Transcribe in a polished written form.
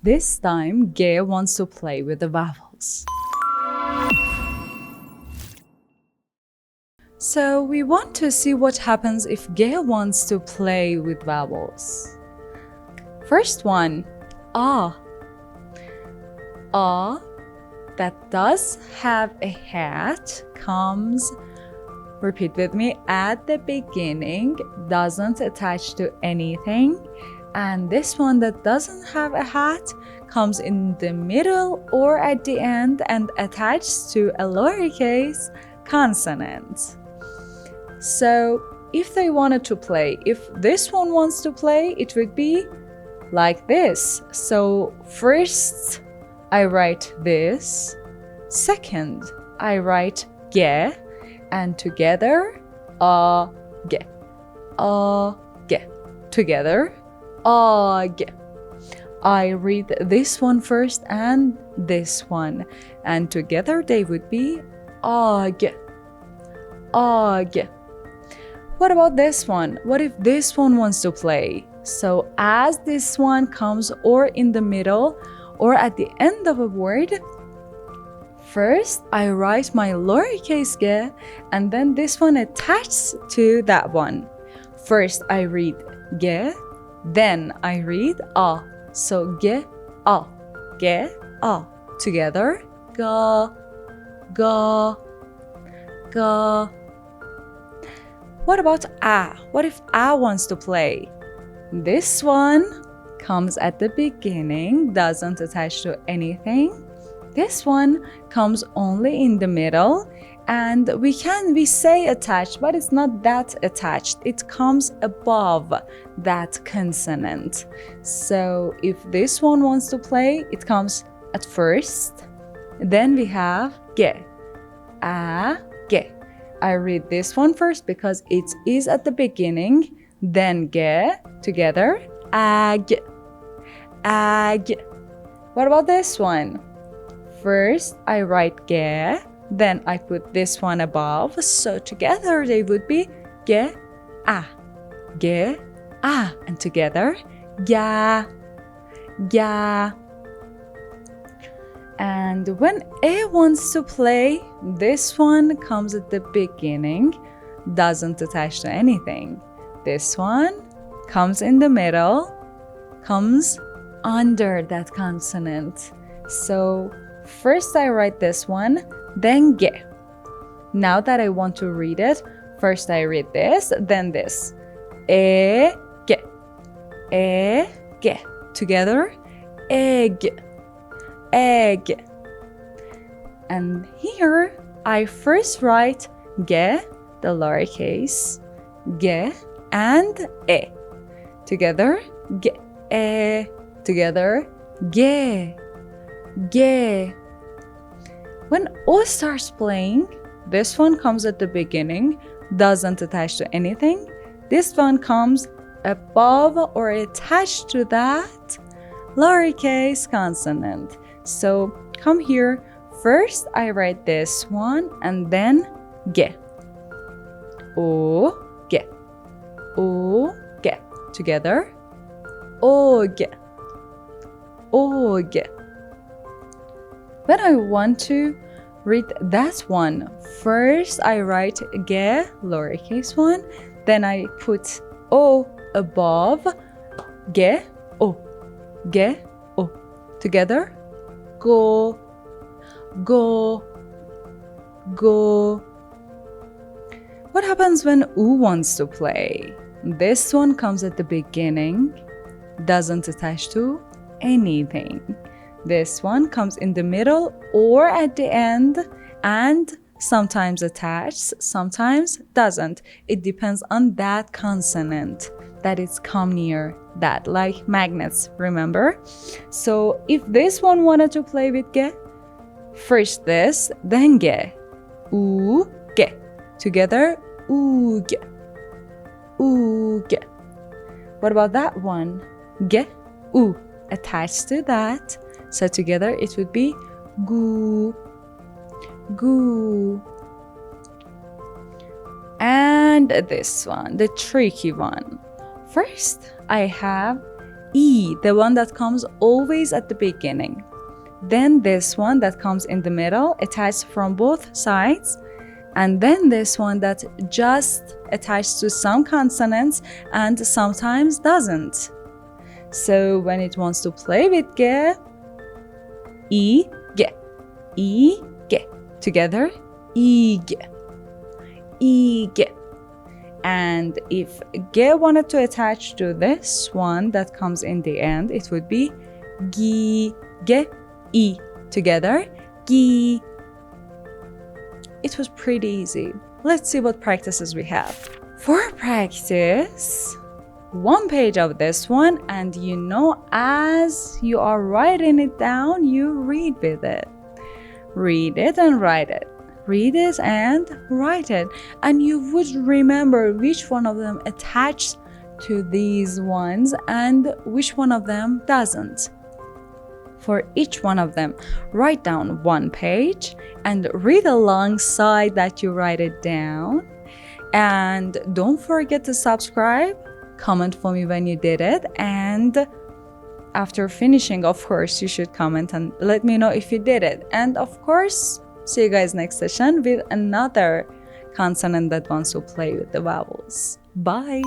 This time, Ge wants to play with the vowels. So we want to see what happens if Ge wants to play with vowels. First one, ah. Ah, that does have a hat, comes, repeat with me, at the beginning, doesn't attach to anything. And this one that doesn't have a hat comes in the middle or at the end and attached to a lowercase consonant. So if they wanted to play, if this one wants to play, it would be like this. So first I write this, second I write Ge, and together Ge, Ge, together Ge. I read this one first and this one, and together they would be Ge, Ge. What about this one? What if this one wants to play? So as this one comes or in the middle or at the end of a word, first I write my lowercase Ge, and then this one attaches to that one. First I read Ge, then I read A. So Ge, A, Ge, A. Together, Ga, Ga, Ga. What about A? What if A wants to play? This one comes at the beginning, doesn't attach to anything. This one comes only in the middle, and we say attached, but it's not that attached. It comes above that consonant. So if this one wants to play, it comes at first. Then we have Ge, A, Ge. I read this one first because it is at the beginning. Then Ge, together, Ag, Ag. What about this one? First, I write Ge, then I put this one above. So together they would be Ge, A, Ge, A. And together, Ga, Ga. And when A wants to play, this one comes at the beginning, doesn't attach to anything. This one comes in the middle, comes under that consonant. So first I write this one, then Ge. Now that I want to read it, first I read this, then this. E, Ge. E, Ge. Together, egg, egg. And here I first write Ge, the lowercase, Ge, and E. Together, Ge, E. Together, Ge, Ge. When O starts playing, this one comes at the beginning, doesn't attach to anything. This one comes above or attached to that lowercase consonant. So come here. First, I write this one and then Ge. O, Ge. O, Ge. Together, O, Ge. O, Ge. When I want to read that one, first I write Ge, lowercase one, then I put O above, Ge, O, Ge, O. Together, Go, Go, Go. What happens when U wants to play? This one comes at the beginning, doesn't attach to anything. This one comes in the middle or at the end and sometimes attached, sometimes doesn't. It depends on that consonant that it's come near that, like magnets, remember? So if this one wanted to play with Ge, first this, then Ge. U, Ge. Together, U, Ge. U, Ge. What about that one? Ge, U. Attached to that. So together it would be Gu, Gu. And this one, the tricky one. First, I have E, the one that comes always at the beginning. Then this one that comes in the middle, attached from both sides. And then this one that just attached to some consonants and sometimes doesn't. So when it wants to play with ge, e, ge, e, ge. Together, e, ge, e, ge. And if ge wanted to attach to this one that comes in the end, it would be gi, ge, e. Together, gi. It was pretty easy. Let's see what practices we have. For practice, one page of this one, and you know, as you are writing it down, you read with it. Read it and write it. Read it and write it. And you would remember which one of them attached to these ones and which one of them doesn't. For each one of them, write down one page and read alongside that you write it down. And don't forget to subscribe, comment for me when you did it, and after finishing, of course, you should comment and let me know if you did it. And of course, see you guys next session with another consonant that wants to play with the vowels. Bye!